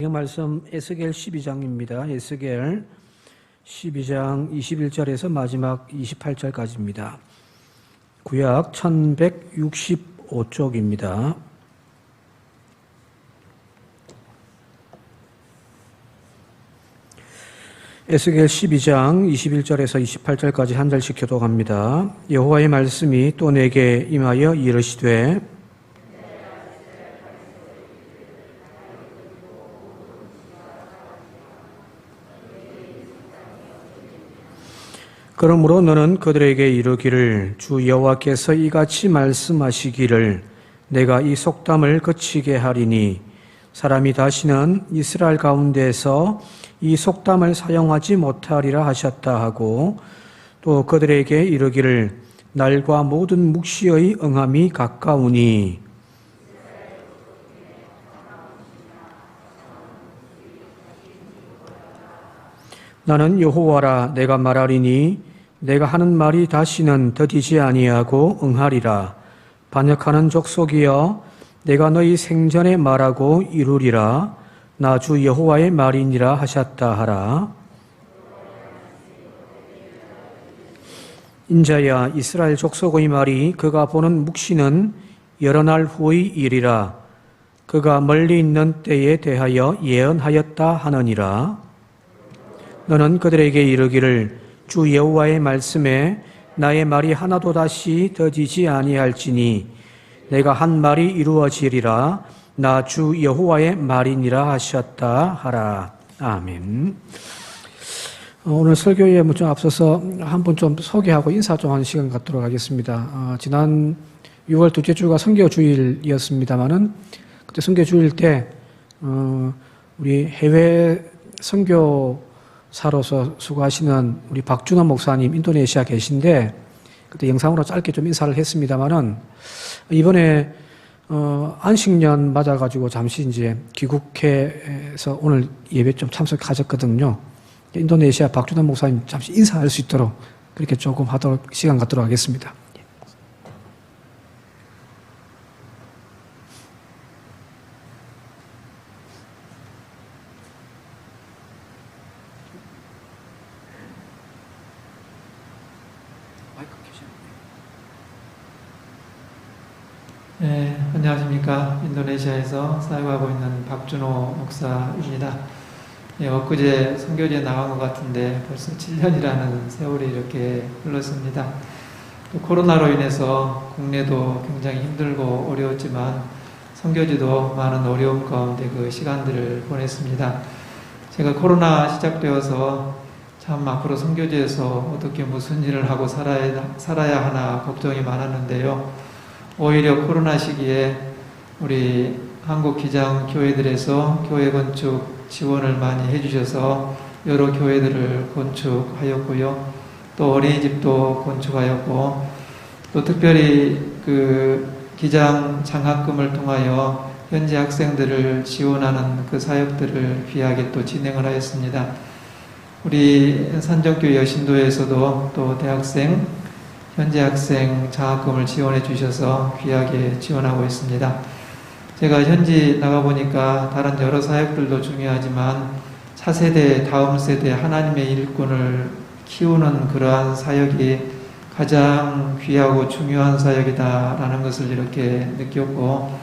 이 말씀 에스겔 12장입니다. 에스겔 12장 21절에서 마지막 28절까지입니다. 구약 1165쪽입니다. 에스겔 12장 21절에서 28절까지 한 절씩 교독합니다. 여호와의 말씀이 또 내게 임하여 이르시되 그러므로 너는 그들에게 이르기를 주 여호와께서 이같이 말씀하시기를 내가 이 속담을 그치게 하리니 사람이 다시는 이스라엘 가운데서 이 속담을 사용하지 못하리라 하셨다 하고 또 그들에게 이르기를 날과 모든 묵시의 응함이 가까우니 나는 여호와라 내가 말하리니 내가 하는 말이 다시는 더디지 아니하고 응하리라. 반역하는 족속이여 내가 너희 생전에 말하고 이루리라. 나 주 여호와의 말이니라 하셨다 하라. 인자야 이스라엘 족속의 말이 그가 보는 묵시는 여러 날 후의 일이라. 그가 멀리 있는 때에 대하여 예언하였다 하느니라. 너는 그들에게 이르기를 주 여호와의 말씀에 나의 말이 하나도 다시 더디지 아니할지니 내가 한 말이 이루어지리라. 나 주 여호와의 말이니라 하셨다 하라. 아멘. 오늘 설교에 좀 앞서서 한 분 좀 소개하고 인사 좀 하는 시간 갖도록 하겠습니다. 지난 6월 둘째 주가 선교주일이었습니다만은 그때 선교주일 때 우리 해외 선교사로서 수고하시는 우리 박준호 목사님 인도네시아 계신데 그때 영상으로 짧게 좀 인사를 했습니다만은 이번에 안식년 맞아가지고 잠시 이제 귀국해서 오늘 예배 좀 참석하셨거든요. 인도네시아 박준호 목사님 잠시 인사할 수 있도록 그렇게 조금 하도록 시간 갖도록 하겠습니다. 네, 안녕하십니까. 인도네시아에서 사역하고 있는 박준호 목사입니다. 엊그제 선교지에 나간 것 같은데 벌써 7년이라는 세월이 이렇게 흘렀습니다. 또 코로나로 인해서 국내도 굉장히 힘들고 어려웠지만 선교지도 많은 어려움 가운데 그 시간들을 보냈습니다. 제가 코로나 시작되어서 참 앞으로 선교지에서 어떻게 무슨 일을 하고 살아야 하나 걱정이 많았는데요. 오히려 코로나 시기에 우리 한국 기장 교회들에서 교회 건축 지원을 많이 해주셔서 여러 교회들을 건축하였고요. 또 어린이집도 건축하였고 또 특별히 그 기장 장학금을 통하여 현지 학생들을 지원하는 그 사역들을 귀하게 또 진행을 하였습니다. 우리 산정교회 여신도에서도 또 대학생 현재 학생 장학금을 지원해 주셔서 귀하게 지원하고 있습니다. 제가 현지 나가보니까 다른 여러 사역들도 중요하지만 차세대, 다음 세대 하나님의 일꾼을 키우는 그러한 사역이 가장 귀하고 중요한 사역이다라는 것을 이렇게 느꼈고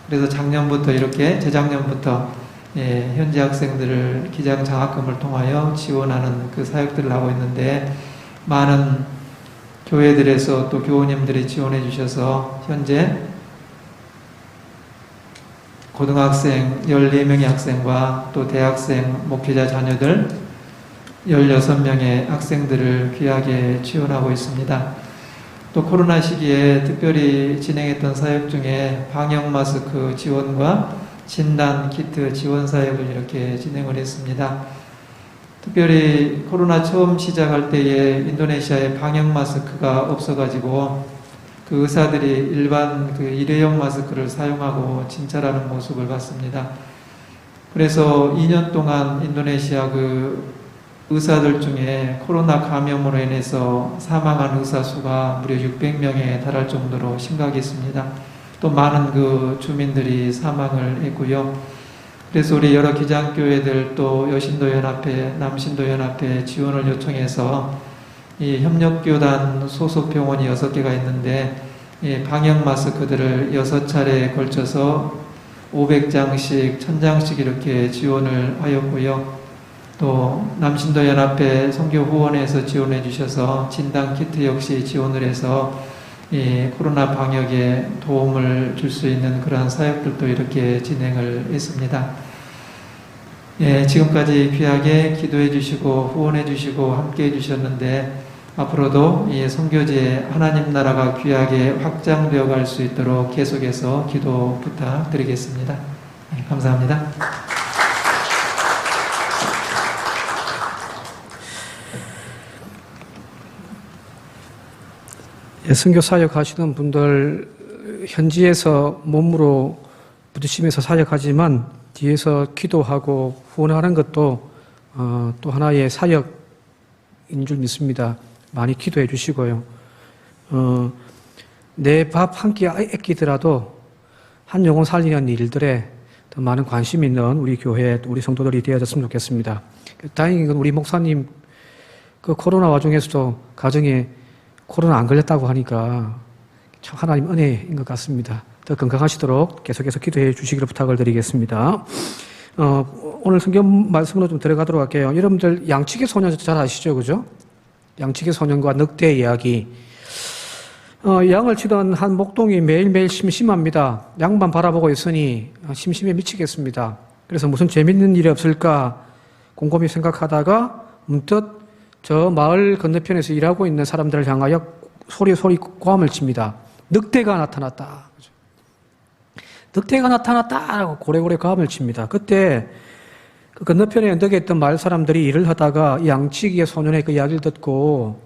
그래서 작년부터 이렇게 재작년부터 현지 학생들을 기장 장학금을 통하여 지원하는 그 사역들을 하고 있는데 많은 교회들에서 또 교우님들이 지원해 주셔서 현재 고등학생 14명의 학생과 또 대학생 목회자 자녀들 16명의 학생들을 귀하게 지원하고 있습니다. 또 코로나 시기에 특별히 진행했던 사역 중에 방역 마스크 지원과 진단 키트 지원 사역을 이렇게 진행을 했습니다. 특별히 코로나 처음 시작할 때에 인도네시아에 방역 마스크가 없어가지고 그 의사들이 일반 그 일회용 마스크를 사용하고 진찰하는 모습을 봤습니다. 그래서 2년 동안 인도네시아 그 의사들 중에 코로나 감염으로 인해서 사망한 의사 수가 무려 600명에 달할 정도로 심각했습니다. 또 많은 그 주민들이 사망을 했고요. 그래서 우리 여러 기장교회들 또 여신도연합회, 남신도연합회 지원을 요청해서 이 협력교단 소속 병원이 6개가 있는데 이 방역 마스크들을 6차례에 걸쳐서 500장씩, 1000장씩 이렇게 지원을 하였고요. 또 남신도연합회 선교후원에서 지원해 주셔서 진단키트 역시 지원을 해서 이 코로나 방역에 도움을 줄 수 있는 그러한 사역들도 이렇게 진행을 했습니다. 예, 지금까지 귀하게 기도해 주시고 후원해 주시고 함께 해 주셨는데 앞으로도 이 선교지에 하나님 나라가 귀하게 확장되어 갈 수 있도록 계속해서 기도 부탁드리겠습니다. 예, 감사합니다. 예, 선교 사역하시는 분들 현지에서 몸으로 부딪히면서 사역하지만 뒤에서 기도하고 후원하는 것도 또 하나의 사역인 줄 믿습니다. 많이 기도해 주시고요. 내 밥 한 끼 아끼더라도 한 영혼 살리는 일들에 더 많은 관심 있는 우리 교회, 우리 성도들이 되어졌으면 좋겠습니다. 다행인 건 우리 목사님 그 코로나 와중에서도 가정에 코로나 안 걸렸다고 하니까 참 하나님 은혜인 것 같습니다. 더 건강하시도록 계속해서 기도해 주시기를 부탁을 드리겠습니다. 오늘 성경 말씀으로 좀 들어가도록 할게요. 여러분들 양치기 소년 잘 아시죠? 그죠? 양치기 소년과 늑대 이야기. 양을 치던 한 목동이 매일매일 심심합니다. 양만 바라보고 있으니 심심해 미치겠습니다. 그래서 무슨 재밌는 일이 없을까 곰곰이 생각하다가 문득 저 마을 건너편에서 일하고 있는 사람들을 향하여 소리 고함을 칩니다. 늑대가 나타났다. 늑대가 나타났다라고 고래고래 고함을 칩니다. 그때 그 건너편에 언덕에 있던 마을 사람들이 일을 하다가 이 양치기의 소년의 그 이야기를 듣고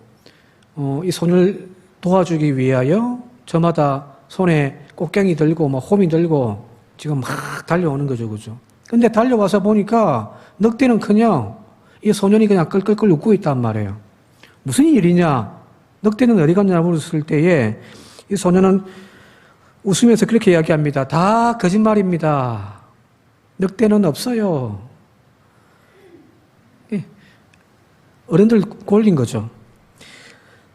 이 소년을 도와주기 위하여 저마다 손에 꽃갱이 들고 호미 들고 지금 막 달려오는 거죠, 그죠? 근데 달려와서 보니까 늑대는커녕 이 소년이 그냥 끌끌끌 웃고 있단 말이에요. 무슨 일이냐? 늑대는 어디 갔냐 물었을 때에 이 소년은 웃으면서 그렇게 이야기합니다. 다 거짓말입니다. 늑대는 없어요. 어른들 골린 거죠.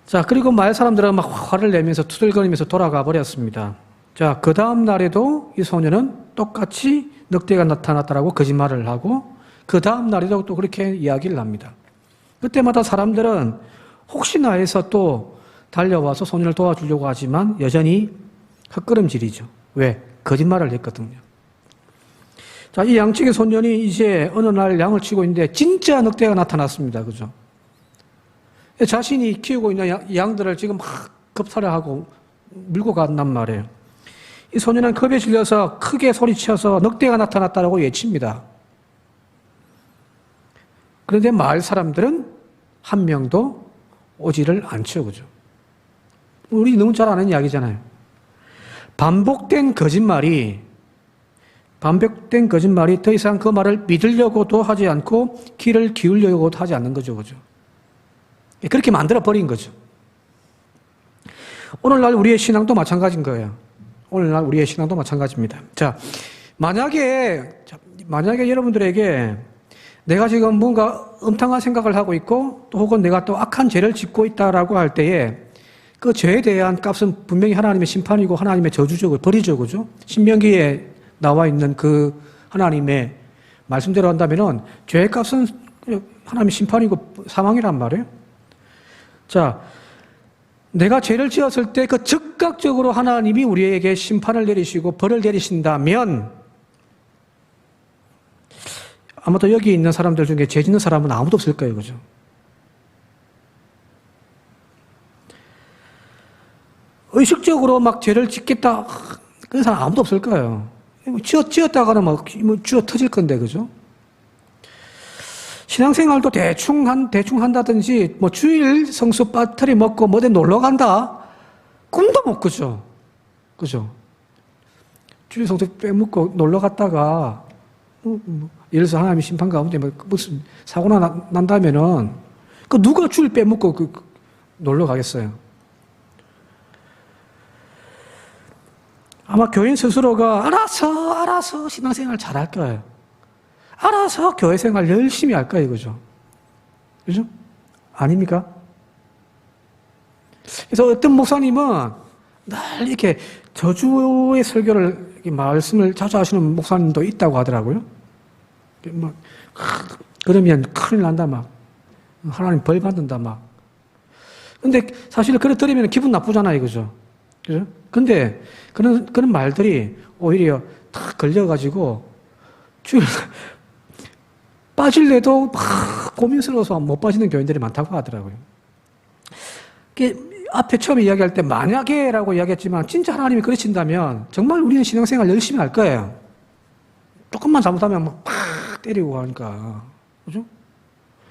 자, 그리고 마을 사람들은 막 화를 내면서 투덜거리면서 돌아가 버렸습니다. 자, 그 다음 날에도 이 소년은 똑같이 늑대가 나타났다라고 거짓말을 하고 그 다음 날에도 또 그렇게 이야기를 합니다. 그때마다 사람들은 혹시나 해서 또 달려와서 소년을 도와주려고 하지만 여전히 헛걸음질이죠. 왜? 거짓말을 했거든요. 자, 이 양치기 소년이 이제 어느 날 양을 치고 있는데 진짜 늑대가 나타났습니다. 그죠? 자신이 키우고 있는 양들을 지금 막 겁탈을 하고 밀고 간단 말이에요. 이 소년은 겁에 질려서 크게 소리쳐서 늑대가 나타났다고 외칩니다. 그런데 마을 사람들은 한 명도 오지를 않죠. 그죠? 우리 너무 잘 아는 이야기잖아요. 반복된 거짓말이 더 이상 그 말을 믿으려고도 하지 않고 귀를 기울려고도 하지 않는 거죠. 그죠? 그렇게 만들어버린 거죠. 오늘날 우리의 신앙도 마찬가지인 거예요. 오늘날 우리의 신앙도 마찬가지입니다. 자, 만약에 여러분들에게 내가 지금 뭔가 음탕한 생각을 하고 있고 또 혹은 내가 또 악한 죄를 짓고 있다라고 할 때에 그 죄에 대한 값은 분명히 하나님의 심판이고 하나님의 저주죠. 벌이죠. 그죠? 신명기에 나와 있는 그 하나님의 말씀대로 한다면은 죄의 값은 하나님의 심판이고 사망이란 말이에요. 자, 내가 죄를 지었을 때 그 즉각적으로 하나님이 우리에게 심판을 내리시고 벌을 내리신다면 아마도 여기 있는 사람들 중에 죄 짓는 사람은 아무도 없을 거예요. 그죠? 의식적으로 막 죄를 짓겠다 그런 사람 아무도 없을 거예요. 지었다가는 막 쥐어 터질 건데, 그죠? 신앙생활도 대충 한다든지, 주일 성수 빠트리 먹고 어디 놀러 간다? 꿈도 못 꾸죠. 그죠? 주일 성수 빼먹고 놀러 갔다가, 예를 들어서 하나님의 심판 가운데 무슨 사고나 난다면은, 누가 주일 빼먹고 놀러 가겠어요? 아마 교인 스스로가 알아서 신앙생활 잘할 거예요. 알아서 교회 생활 열심히 할 거예요, 그죠? 그죠? 아닙니까? 그래서 어떤 목사님은 늘 이렇게 저주의 설교를, 이렇게 말씀을 자주 하시는 목사님도 있다고 하더라고요. 뭐, 그러면 큰일 난다, 막. 하나님 벌 받는다, 막. 근데 사실 그래 들으면 기분 나쁘잖아요, 그죠? 그죠? 근데 그런 말들이 오히려 다 걸려가지고 주일 빠질래도 막 고민스러워서 못 빠지는 교인들이 많다고 하더라고요. 앞에 처음에 이야기할 때 만약에라고 이야기했지만 진짜 하나님이 그러신다면 정말 우리는 신앙생활 열심히 할 거예요. 조금만 잘못하면 막 때리고 하니까. 그죠?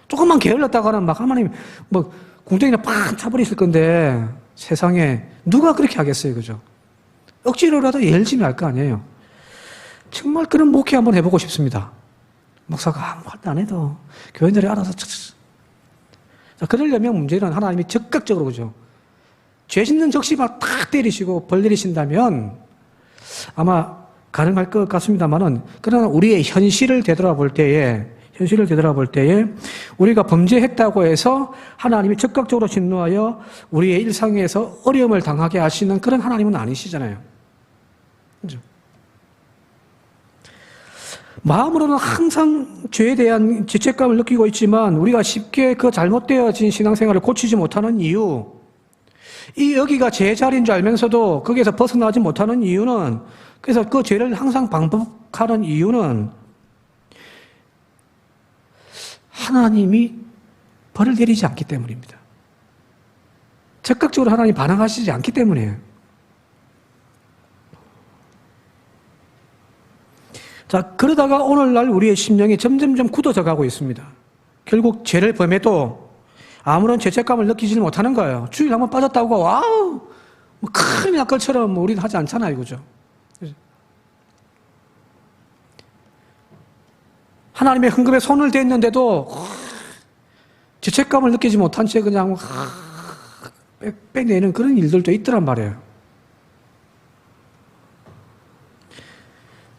조금만 게을렀다가는 막 하나님 뭐 궁뎅이나 팍 차버리실 건데 세상에 누가 그렇게 하겠어요, 그죠? 억지로라도 열심히 할 거 아니에요. 정말 그런 목회 한번 해보고 싶습니다. 목사가 아무 말도 안 해도 교인들이 알아서 자, 그러려면 문제는 하나님이 적극적으로, 그죠? 죄 짓는 적시만 탁 때리시고 벌 내리신다면 아마 가능할 것 같습니다만은, 그러나 우리의 현실을 되돌아볼 때에 우리가 범죄했다고 해서 하나님이 적극적으로 진노하여 우리의 일상에서 어려움을 당하게 하시는 그런 하나님은 아니시잖아요. 그죠? 마음으로는 항상 죄에 대한 죄책감을 느끼고 있지만 우리가 쉽게 그 잘못되어진 신앙생활을 고치지 못하는 이유, 이 여기가 제 자리인 줄 알면서도 거기에서 벗어나지 못하는 이유는, 그래서 그 죄를 항상 반복하는 이유는 하나님이 벌을 내리지 않기 때문입니다. 적극적으로 하나님이 반응하시지 않기 때문이에요. 자, 그러다가 오늘날 우리의 심령이 점점점 굳어져 가고 있습니다. 결국 죄를 범해도 아무런 죄책감을 느끼지 못하는 거예요. 주일 한번 빠졌다고, 와우! 뭐 큰일 날 것처럼 우리는 하지 않잖아요, 그죠? 하나님의 헌금에 손을 댔는데도 죄책감을 느끼지 못한 채 그냥 빼내는 그런 일들도 있더란 말이에요.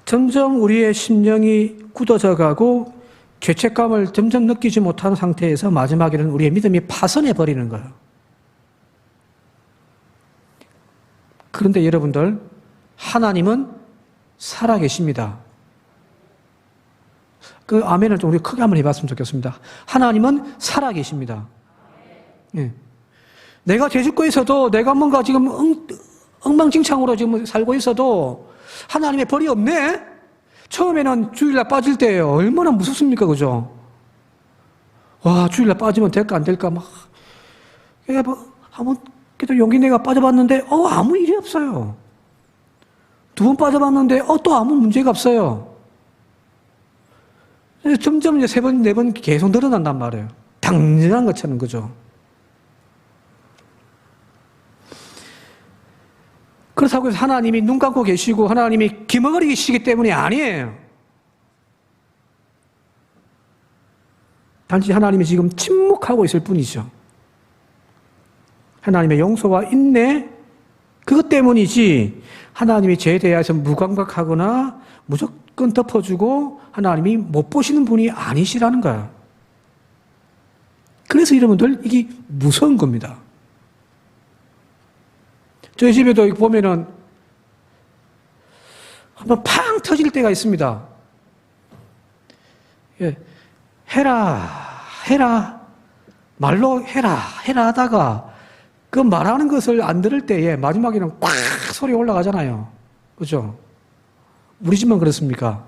점점 우리의 심령이 굳어져 가고 죄책감을 점점 느끼지 못하는 상태에서 마지막에는 우리의 믿음이 파손해 버리는 거예요. 그런데 여러분들, 하나님은 살아계십니다. 그 아멘을 좀 우리 크게 한번 해봤으면 좋겠습니다. 하나님은 살아계십니다. 예. 내가 죄 짓고 있어도, 내가 뭔가 지금 엉망진창으로 지금 살고 있어도 하나님의 벌이 없네? 처음에는 주일날 빠질 때예요. 얼마나 무섭습니까, 그죠? 와, 주일날 빠지면 될까 안 될까 막. 뭐 한번 그래도 용기 내가 빠져봤는데 아무 일이 없어요. 2번 빠져봤는데 또 아무 문제가 없어요. 점점 이제 3번, 4번 계속 늘어난단 말이에요. 당연한 것처럼, 그죠? 그렇다고 해서 하나님이 눈 감고 계시고 하나님이 기머거리 계시기 때문이 아니에요. 단지 하나님이 지금 침묵하고 있을 뿐이죠. 하나님의 용서와 인내, 그것 때문이지 하나님이 죄에 대해서 무감각하거나 무조건 덮어주고 하나님이 못 보시는 분이 아니시라는 거예요. 그래서 여러분들 이게 무서운 겁니다. 저희 집에도 보면은 한번 팡 터질 때가 있습니다. 예, 해라, 말로 해라 하다가 그 말하는 것을 안 들을 때에 마지막에는 꽉 소리 올라가잖아요. 그죠? 우리 집만 그렇습니까?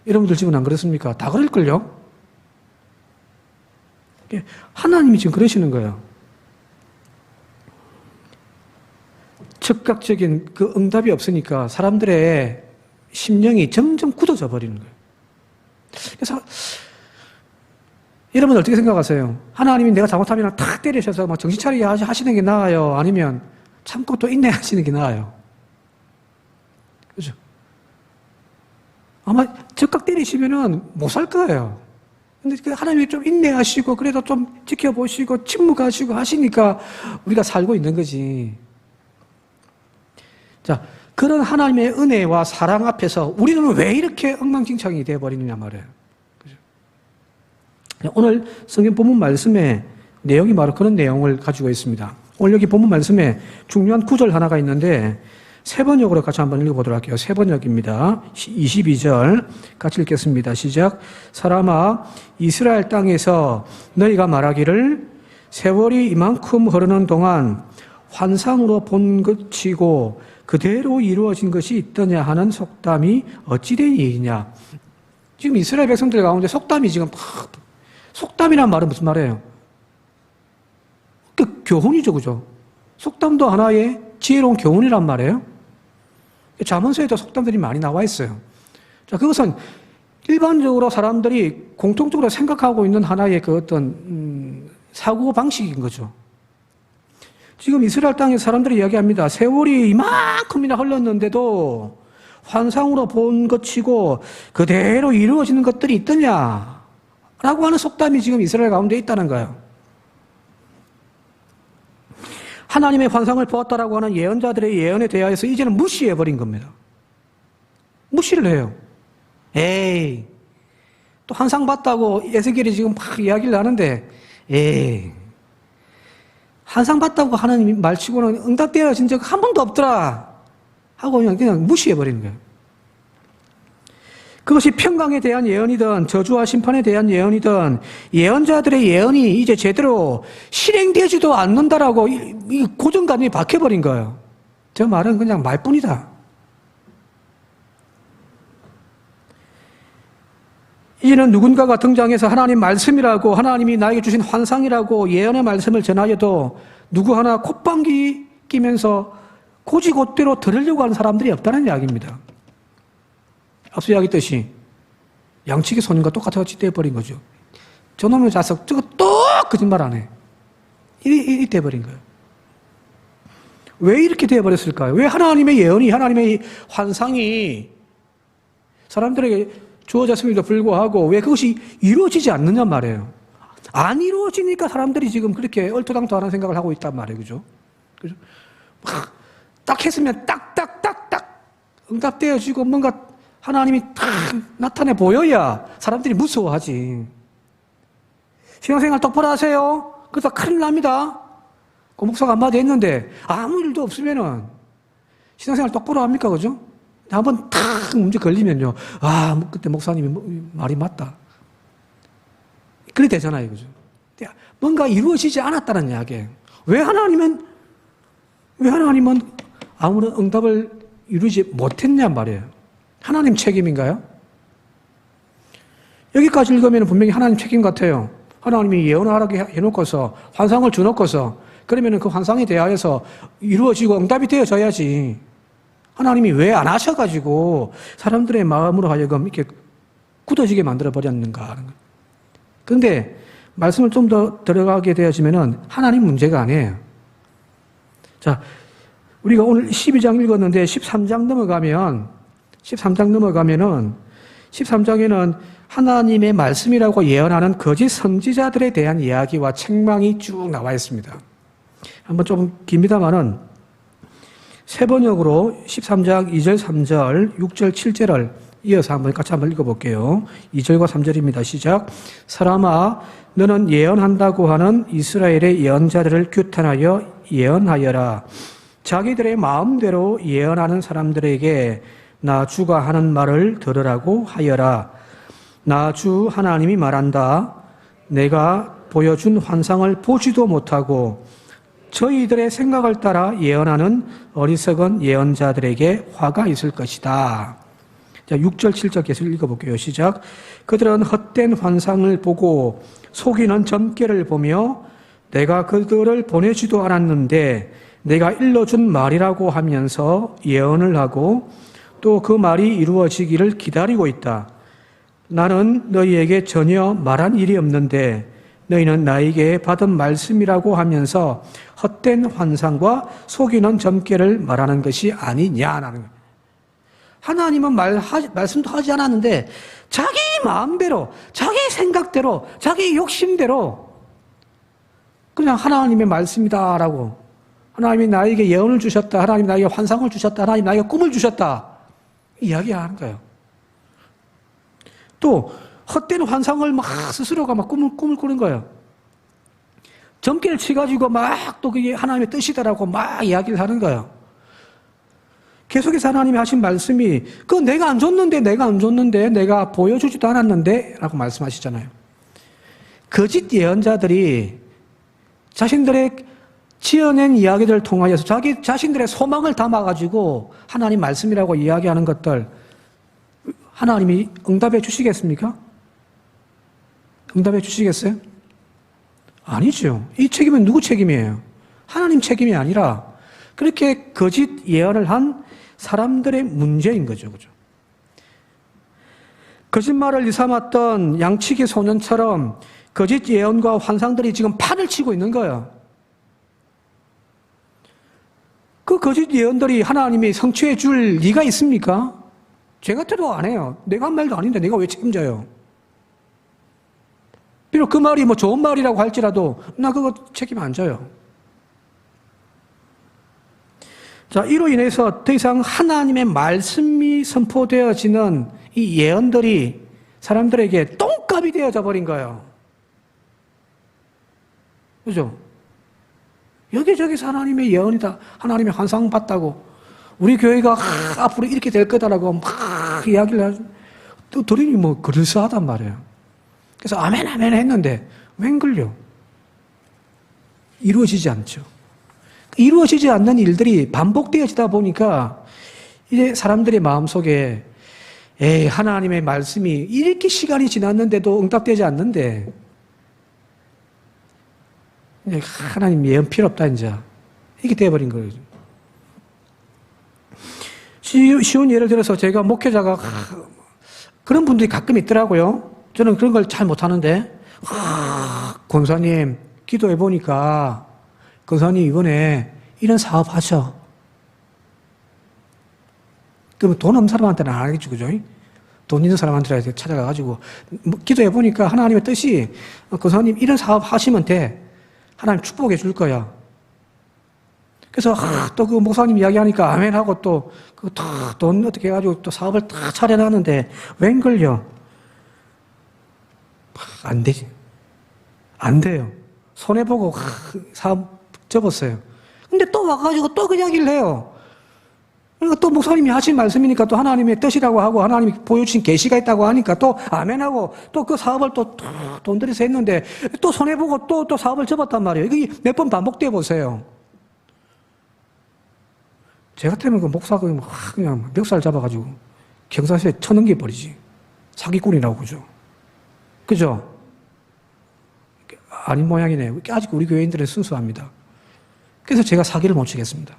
여러분들 집은 안 그렇습니까? 다 그럴걸요? 예, 하나님이 지금 그러시는 거예요. 즉각적인 그 응답이 없으니까 사람들의 심령이 점점 굳어져 버리는 거예요. 그래서 여러분 어떻게 생각하세요? 하나님이 내가 잘못하면 탁 때리셔서 막 정신 차리게 하시는 게 나아요? 아니면 참고 또 인내하시는 게 나아요? 그죠? 아마 즉각 때리시면은 못 살 거예요. 근데 하나님이 좀 인내하시고 그래도 좀 지켜보시고 침묵하시고 하시니까 우리가 살고 있는 거지. 자, 그런 하나님의 은혜와 사랑 앞에서 우리는 왜 이렇게 엉망진창이 되어버리느냐 말이에요. 오늘 성경 본문 말씀의 내용이 바로 그런 내용을 가지고 있습니다. 오늘 여기 본문 말씀에 중요한 구절 하나가 있는데 세 번역으로 같이 한번 읽어보도록 할게요. 세 번역입니다. 22절 같이 읽겠습니다. 시작. 사람아, 이스라엘 땅에서 너희가 말하기를 세월이 이만큼 흐르는 동안 환상으로 본 것이고 그대로 이루어진 것이 있더냐 하는 속담이 어찌된 일이냐. 지금 이스라엘 백성들 가운데 속담이 지금 속담이란 말은 무슨 말이에요? 그 교훈이죠, 그죠? 속담도 하나의 지혜로운 교훈이란 말이에요. 잠언서에도 속담들이 많이 나와 있어요. 자, 그것은 일반적으로 사람들이 공통적으로 생각하고 있는 하나의 그 어떤 사고 방식인 거죠. 지금 이스라엘 땅에 사람들이 이야기합니다. 세월이 이만큼이나 흘렀는데도 환상으로 본 것이고 그대로 이루어지는 것들이 있더냐 라고 하는 속담이 지금 이스라엘 가운데 있다는 거예요. 하나님의 환상을 보았다라고 하는 예언자들의 예언에 대하여서 이제는 무시해버린 겁니다. 무시를 해요. 에이, 또 환상 봤다고 에스겔이 지금 막 이야기를 하는데 에이, 환상 봤다고 하는 말치고는 응답되어진 적 한 번도 없더라 하고 그냥 무시해버리는 거예요. 그것이 평강에 대한 예언이든 저주와 심판에 대한 예언이든 예언자들의 예언이 이제 제대로 실행되지도 않는다라고 이 고정관념이 박혀버린 거예요. 저 말은 그냥 말뿐이다. 이제는 누군가가 등장해서 하나님 말씀이라고 하나님이 나에게 주신 환상이라고 예언의 말씀을 전하여도 누구 하나 콧방귀 끼면서 고지곧대로 들으려고 하는 사람들이 없다는 이야기입니다. 앞서 이야기했듯이 양치기 소년과 똑같이 돼버린 거죠. 저놈의 자석 저거 또 거짓말 안 해. 이리 돼버린 거예요. 왜 이렇게 돼버렸을까요? 왜 하나님의 예언이 하나님의 환상이 사람들에게 주어졌음에도 불구하고 왜 그것이 이루어지지 않느냐 말이에요. 안 이루어지니까 사람들이 지금 그렇게 얼토당토하는 생각을 하고 있단 말이에요. 그죠? 그죠? 막 딱 했으면 딱딱딱딱 응답되어지고 뭔가 하나님이 탁 나타내 보여야 사람들이 무서워하지. 신앙생활 똑바로 하세요. 그러다 큰일 납니다. 그 목사가 한마디 했는데 아무 일도 없으면은 신앙생활 똑바로 합니까? 그죠? 한번 탁 문제 걸리면요. 아, 그때 목사님이 말이 맞다. 그래 되잖아요. 그죠? 뭔가 이루어지지 않았다는 이야기예요. 왜 하나님은 아무런 응답을 이루지 못했냐 말이에요. 하나님 책임인가요? 여기까지 읽으면 분명히 하나님 책임 같아요. 하나님이 예언을 하라고 해놓고서 환상을 주놓고서 그러면 그 환상에 대하여서 이루어지고 응답이 되어져야지. 하나님이 왜 안 하셔가지고 사람들의 마음으로 하여금 이렇게 굳어지게 만들어버렸는가 하는 거예요. 그런데 말씀을 좀 더 들어가게 되어지면은 하나님 문제가 아니에요. 자, 우리가 오늘 12장 읽었는데 13장 넘어가면은 13장에는 하나님의 말씀이라고 예언하는 거짓 선지자들에 대한 이야기와 책망이 쭉 나와 있습니다. 한번 좀 깁니다만은 세 번역으로 13장 2절, 3절, 6절, 7절을 이어서 같이 한번 읽어볼게요. 2절과 3절입니다. 시작. 사람아, 너는 예언한다고 하는 이스라엘의 예언자들을 규탄하여 예언하여라. 자기들의 마음대로 예언하는 사람들에게 나 주가 하는 말을 들으라고 하여라. 나 주 하나님이 말한다. 내가 보여준 환상을 보지도 못하고 저희들의 생각을 따라 예언하는 어리석은 예언자들에게 화가 있을 것이다. 자, 6절, 7절 계속 읽어볼게요. 시작. 그들은 헛된 환상을 보고 속이는 점괘를 보며 내가 그들을 보내지도 않았는데 내가 일러준 말이라고 하면서 예언을 하고 또 그 말이 이루어지기를 기다리고 있다. 나는 너희에게 전혀 말한 일이 없는데 너희는 나에게 받은 말씀이라고 하면서 헛된 환상과 속이는 점괘를 말하는 것이 아니냐라는 거예요. 하나님은 말씀도 하지 않았는데 자기 마음대로, 자기 생각대로, 자기 욕심대로 그냥 하나님의 말씀이다라고, 하나님이 나에게 예언을 주셨다, 하나님이 나에게 환상을 주셨다, 하나님이 나에게 꿈을 주셨다 이야기하는 거예요. 또 헛된 환상을 막 스스로가 막 꿈을 꾸는 거예요. 점괘를 치가지고 막 또 그게 하나님의 뜻이다라고 막 이야기를 하는 거예요. 계속해서 하나님이 하신 말씀이 내가 안 줬는데 내가 보여주지도 않았는데 라고 말씀하시잖아요. 거짓 예언자들이 자신들의 지어낸 이야기들을 통하여서 자기 자신들의 소망을 담아가지고 하나님 말씀이라고 이야기하는 것들 하나님이 응답해 주시겠습니까? 응답해 주시겠어요? 아니죠. 이 책임은 누구 책임이에요? 하나님 책임이 아니라 그렇게 거짓 예언을 한 사람들의 문제인 거죠. 그죠? 거짓말을 일삼았던 양치기 소년처럼 거짓 예언과 환상들이 지금 판을 치고 있는 거예요. 그 거짓 예언들이 하나님이 성취해 줄 리가 있습니까? 죄 같아도 안 해요. 내가 한 말도 아닌데 내가 왜 책임져요? 비록 그 말이 뭐 좋은 말이라고 할지라도 나 그거 책임 안 져요. 자, 이로 인해서 더 이상 하나님의 말씀이 선포되어지는 이 예언들이 사람들에게 똥값이 되어져 버린 거예요. 그죠? 여기저기서 하나님의 예언이다. 하나님의 환상 봤다고. 우리 교회가 앞으로 이렇게 될 거다라고 막 이야기를 하죠. 또 들으니 뭐 그럴싸하단 말이에요. 그래서 아멘 했는데 웬걸요? 이루어지지 않죠. 이루어지지 않는 일들이 반복되어지다 보니까 이제 사람들의 마음속에 하나님의 말씀이 이렇게 시간이 지났는데도 응답되지 않는데 하나님 예언 필요 없다 이제 이렇게 되어버린 거예요. 쉬운 예를 들어서 제가 목회자가 그런 분들이 가끔 있더라고요. 저는 그런 걸 잘 못하는데 권사님 기도해 보니까 권사님 이번에 이런 사업 하셔. 그러면 돈 없는 사람한테는 안 하겠죠, 그죠? 돈 있는 사람한테 찾아가가지고 기도해 보니까 하나님의 뜻이 권사님 이런 사업 하시면 돼. 하나님 축복해 줄 거야. 그래서 또 그 목사님 이야기하니까 아멘하고 또 그 돈 어떻게 해가지고 또 사업을 다 차려놨는데 웬걸요? 안 되지. 안 돼요. 손해보고 사업 접었어요. 근데 또 와가지고 또 그 이야기를 해요. 그러니까 또 목사님이 하신 말씀이니까 또 하나님의 뜻이라고 하고 하나님이 보여주신 계시가 있다고 하니까 또 아멘하고 또 그 사업을 또 돈 들여서 했는데 또 손해보고 또 사업을 접었단 말이에요. 이게 몇 번 반복되어 보세요. 제 같으면 그 목사가 그냥 멱살 잡아가지고 경사시에 쳐넘겨 버리지. 사기꾼이라고 그죠. 그죠? 아닌 모양이네요. 아직 우리 교회인들은 순수합니다. 그래서 제가 사기를 못 치겠습니다.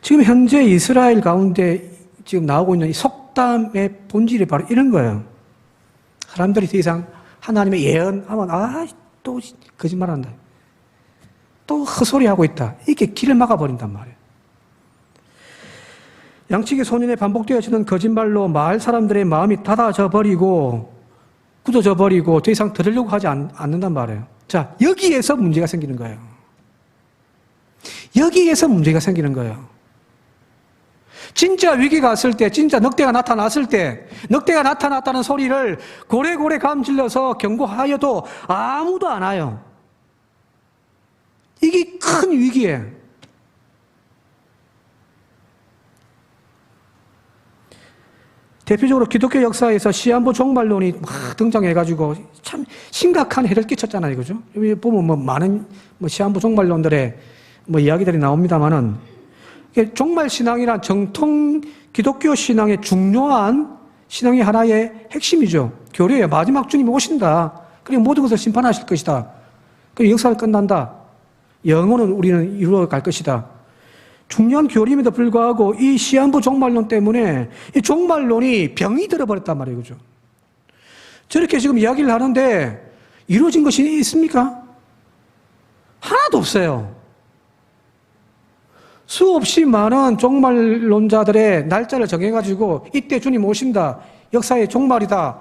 지금 현재 이스라엘 가운데 지금 나오고 있는 이 속담의 본질이 바로 이런 거예요. 사람들이 더 이상 하나님의 예언하면 또 거짓말한다. 또 헛소리하고 있다. 이렇게 길을 막아버린단 말이에요. 양치기 소년에 반복되어지는 거짓말로 마을 사람들의 마음이 닫아져 버리고 굳어져 버리고 더 이상 들으려고 하지 않는단 말이에요. 자, 여기에서 문제가 생기는 거예요. 여기에서 문제가 생기는 거예요. 진짜 위기가 왔을 때, 진짜 늑대가 나타났을 때, 늑대가 나타났다는 소리를 고래고래 감질러서 경고하여도 아무도 안 와요. 이게 큰 위기예요. 대표적으로 기독교 역사에서 시한부 종말론이 막 등장해가지고 참 심각한 해를 끼쳤잖아요, 그죠? 여기 보면 많은 시한부 종말론들의 이야기들이 나옵니다만은 종말 신앙이란 정통 기독교 신앙의 중요한 신앙의 하나의 핵심이죠. 교리예요. 마지막 주님이 오신다. 그리고 모든 것을 심판하실 것이다. 그리고 역사는 끝난다. 영혼은 우리는 이루어 갈 것이다. 중요한 교리임에도 불구하고 이 시한부 종말론 때문에 이 종말론이 병이 들어버렸단 말이에요. 그죠? 저렇게 지금 이야기를 하는데 이루어진 것이 있습니까? 하나도 없어요. 수없이 많은 종말론자들의 날짜를 정해가지고 이때 주님 오신다. 역사의 종말이다.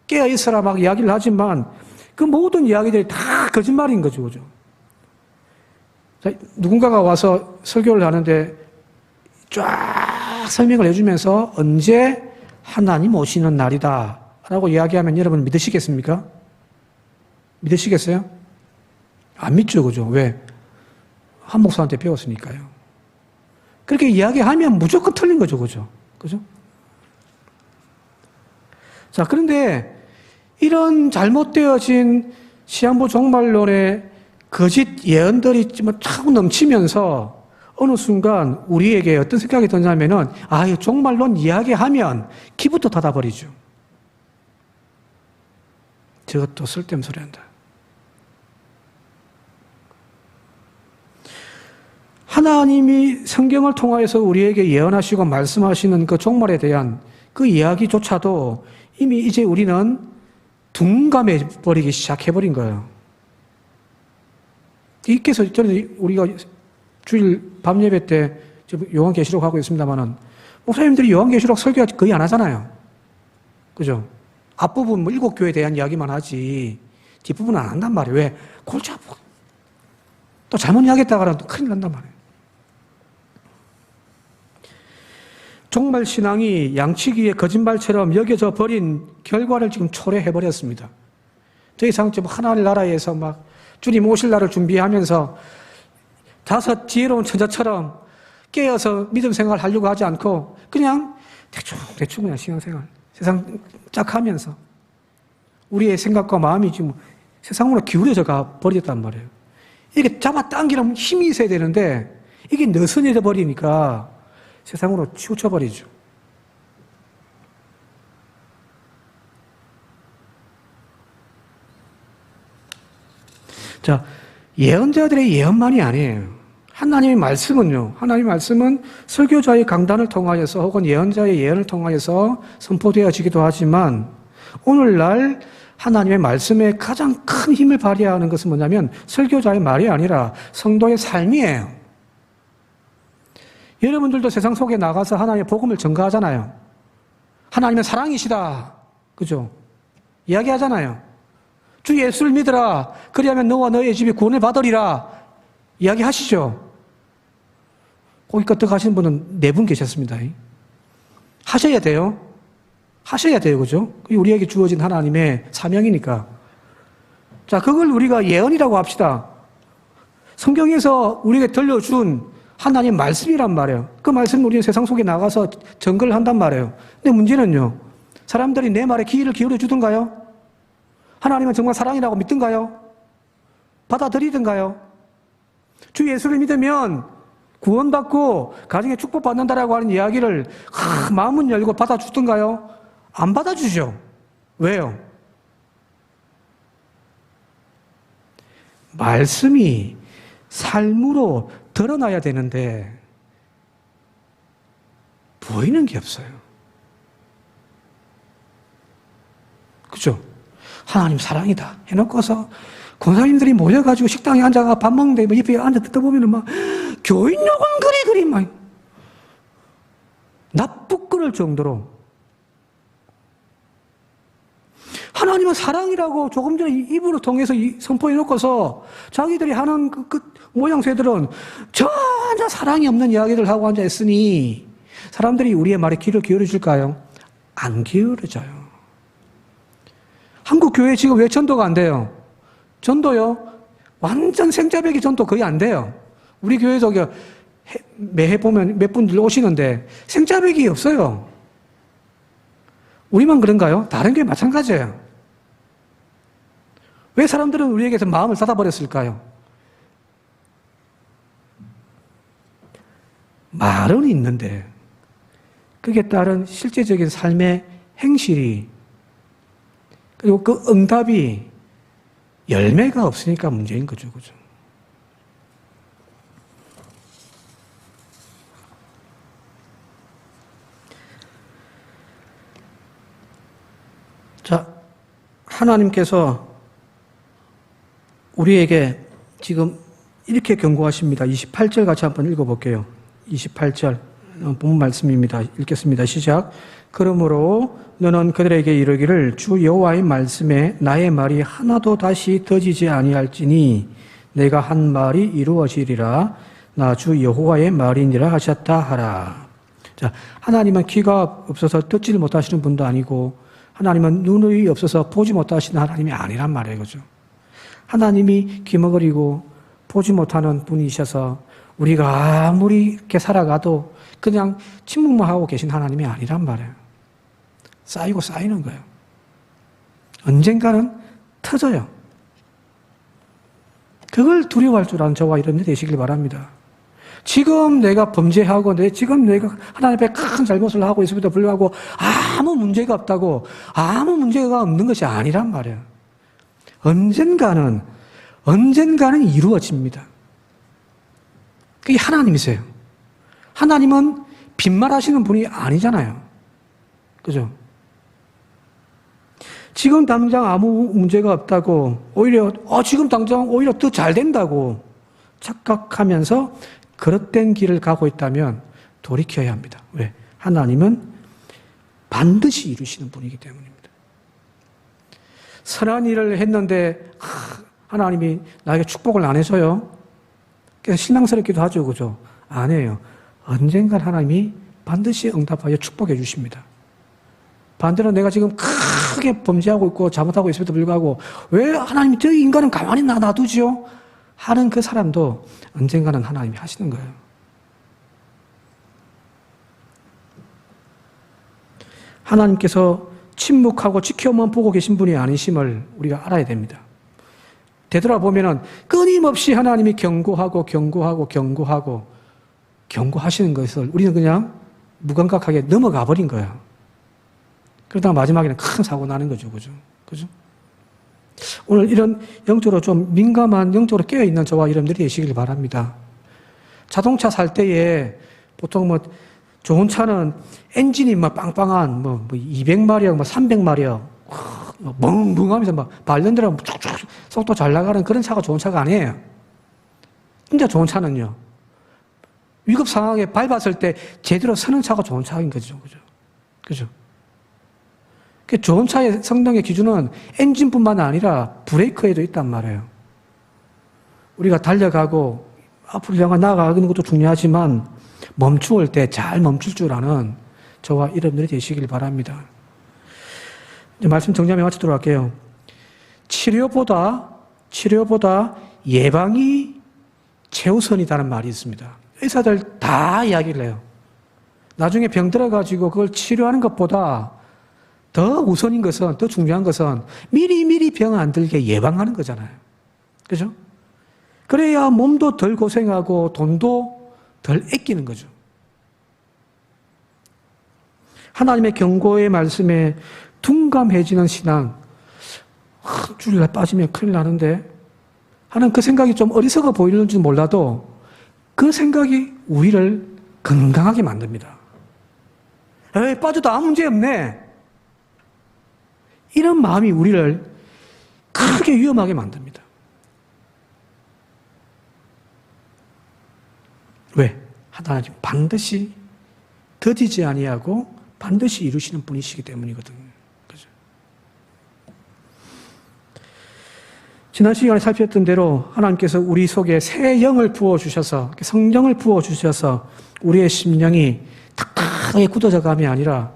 깨어있어라 막 이야기를 하지만 그 모든 이야기들이 다 거짓말인 거죠. 그죠? 자, 누군가가 와서 설교를 하는데 쫙 설명을 해주면서 언제 하나님 오시는 날이다 라고 이야기하면 여러분 믿으시겠습니까? 믿으시겠어요? 안 믿죠, 그죠? 왜? 한 목사한테 배웠으니까요. 그렇게 이야기하면 무조건 틀린 거죠, 그죠? 그죠? 자, 그런데 이런 잘못되어진 시한부 종말론의 거짓 예언들이 차고 넘치면서 어느 순간 우리에게 어떤 생각이 드냐면은, 이 종말론 이야기하면 기부터 닫아버리죠. 저것도 쓸데없는 소리 한다. 하나님이 성경을 통하여서 우리에게 예언하시고 말씀하시는 그 종말에 대한 그 이야기조차도 이미 이제 우리는 둔감해버리기 시작해버린 거예요. 이께서 저는 우리가 주일 밤 예배 때 요한계시록 하고 있습니다만은 목사님들이 요한계시록 설교 거의 안 하잖아요. 그죠? 앞부분 7교회에 대한 이야기만 하지 뒷부분은 안 한단 말이에요. 왜? 골치 아프고. 또 잘못 이야기했다가 큰일 난단 말이에요. 종말신앙이 양치기의 거짓말처럼 여겨져 버린 결과를 지금 초래해버렸습니다. 더 이상 지금 하나님 나라에서 막 주님 오실 날을 준비하면서 5 지혜로운 천자처럼 깨어서 믿음 생활을 하려고 하지 않고 그냥 대충 그냥 신앙생활, 세상 짝 하면서 우리의 생각과 마음이 지금 세상으로 기울여져 가 버렸단 말이에요. 이게 잡아당기려면 힘이 있어야 되는데 이게 느슨해져 버리니까 세상으로 치우쳐버리죠. 자, 예언자들의 예언만이 아니에요. 하나님의 말씀은 설교자의 강단을 통하여서 혹은 예언자의 예언을 통하여서 선포되어지기도 하지만 오늘날 하나님의 말씀에 가장 큰 힘을 발휘하는 것은 뭐냐면 설교자의 말이 아니라 성도의 삶이에요. 여러분들도 세상 속에 나가서 하나님의 복음을 전가하잖아요. 하나님은 사랑이시다. 그죠? 이야기하잖아요. 주 예수를 믿으라. 그리하면 너와 너의 집이 구원을 받으리라. 이야기하시죠. 거기 끄떡 하시는 분은 4분 계셨습니다. 하셔야 돼요. 하셔야 돼요. 그죠? 그게 우리에게 주어진 하나님의 사명이니까. 자, 그걸 우리가 예언이라고 합시다. 성경에서 우리에게 들려준 하나님 말씀이란 말이에요. 그 말씀을 우리는 세상 속에 나가서 전거를 한단 말이에요. 근데 문제는요, 사람들이 내 말에 귀를 기울여 주던가요? 하나님은 정말 사랑이라고 믿던가요? 받아들이던가요? 주 예수를 믿으면 구원받고 가정에 축복받는다라고 하는 이야기를 마음은 열고 받아주던가요? 안 받아주죠. 왜요? 말씀이 삶으로 드러나야 되는데 보이는 게 없어요. 그죠? 하나님 사랑이다 해놓고서 권사님들이 모여가지고 식당에 앉아가 밥 먹는데 옆에 앉아 듣다 보면은 막 교인욕은 그리 막 나쁘끄러울 정도로 하나님은 사랑이라고 조금 전에 입으로 통해서 선포해놓고서 자기들이 하는 그 모양새들은 전혀 사랑이 없는 이야기를 하고 앉아있으니 사람들이 우리의 말에 귀를 기울여줄까요? 안 기울여져요. 한국 교회 지금 왜 전도가 안 돼요? 전도요? 완전 생자배기 전도 거의 안 돼요. 우리 교회도 매해 보면 몇 분들 오시는데 생자배기 없어요. 우리만 그런가요? 다른 교회 마찬가지예요. 왜 사람들은 우리에게서 마음을 닫아버렸을까요? 말은 있는데 그게 따른 실제적인 삶의 행실이 그리고 그 응답이 열매가 없으니까 문제인 거죠. 그죠? 자, 하나님께서 우리에게 지금 이렇게 경고하십니다. 28절 같이 한번 읽어볼게요. 28절 본 말씀입니다. 읽겠습니다. 시작. 그러므로 너는 그들에게 이르기를 주 여호와의 말씀에 나의 말이 하나도 다시 더지지 아니할지니 내가 한 말이 이루어지리라. 나 주 여호와의 말이니라 하셨다 하라. 자, 하나님은 귀가 없어서 듣지를 못하시는 분도 아니고 하나님은 눈이 없어서 보지 못하시는 하나님이 아니란 말이에요. 그죠? 하나님이 귀머거리고 보지 못하는 분이셔서 우리가 아무리 이렇게 살아가도 그냥 침묵만 하고 계신 하나님이 아니란 말이에요. 쌓이고 쌓이는 거예요. 언젠가는 터져요. 그걸 두려워할 줄 아는 저와 여러분이 되시길 바랍니다. 지금 내가 범죄하고 지금 내가 하나님 앞에 큰 잘못을 하고 있음에도 불구하고 아무 문제가 없다고 아무 문제가 없는 것이 아니란 말이에요. 언젠가는 이루어집니다. 그게 하나님이세요. 하나님은 빈말하시는 분이 아니잖아요. 그죠? 지금 당장 아무 문제가 없다고 오히려 지금 당장 오히려 더 잘 된다고 착각하면서 그릇된 길을 가고 있다면 돌이켜야 합니다. 왜? 하나님은 반드시 이루시는 분이기 때문입니다. 선한 일을 했는데 하나님이 나에게 축복을 안 해줘요. 그래서 실망스럽기도 하죠. 그죠? 안 해요. 언젠간 하나님이 반드시 응답하여 축복해 주십니다. 반대로 내가 지금 크게 범죄하고 있고 잘못하고 있음에도 불구하고 왜 하나님이 저 인간은 가만히 놔두지요? 하는 그 사람도 언젠가는 하나님이 하시는 거예요. 하나님께서 침묵하고 지켜만 보고 계신 분이 아니심을 우리가 알아야 됩니다. 되돌아보면은 끊임없이 하나님이 경고하시는 것을 우리는 그냥 무감각하게 넘어가 버린 거예요. 그러다가 마지막에는 큰 사고 나는 거죠. 그죠? 오늘 이런 영적으로 좀 민감한, 영적으로 깨어있는 저와 여러분들이 되시길 바랍니다. 자동차 살 때에 보통 좋은 차는 엔진이 빵빵한 200마력, 300마력, 멍멍하면서 밟는 대로 쭉쭉 속도 잘 나가는 그런 차가 좋은 차가 아니에요. 진짜 좋은 차는요. 위급 상황에 밟았을 때 제대로 서는 차가 좋은 차인 거죠. 그죠? 그 좋은 차의 성능의 기준은 엔진뿐만 아니라 브레이크에도 있단 말이에요. 우리가 달려가고 앞으로 향해 나아가는 것도 중요하지만 멈추올 때 잘 멈출 줄 아는 저와 여러분들이 되시길 바랍니다. 이제 말씀 정리하며 마치도록 할게요. 치료보다 예방이 최우선이라는 말이 있습니다. 의사들 다 이야기를 해요. 나중에 병 들어가지고 그걸 치료하는 것보다 더 우선인 것은, 더 중요한 것은 미리 병 안 들게 예방하는 거잖아요. 그죠? 그래야 몸도 덜 고생하고 돈도 덜 아끼는 거죠. 하나님의 경고의 말씀에 둔감해지는 신앙, 줄에 빠지면 큰일 나는데 하는 그 생각이 좀 어리석어 보이는지 몰라도 그 생각이 우리를 건강하게 만듭니다. 에이, 빠져도 아무 문제 없네. 이런 마음이 우리를 크게 위험하게 만듭니다. 왜? 하나님 반드시 더디지 아니하고 반드시 이루시는 분이시기 때문이거든요. 그죠? 지난 시간에 살폈던 대로 하나님께서 우리 속에 새 영을 부어주셔서, 성령을 부어주셔서 우리의 심령이 탁탁하게 굳어져 감이 아니라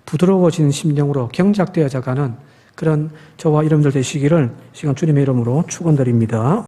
부드러워지는 심령으로 경작되어져 가는 그런 저와 여러분들 되시기를 시간 주님의 이름으로 축원드립니다.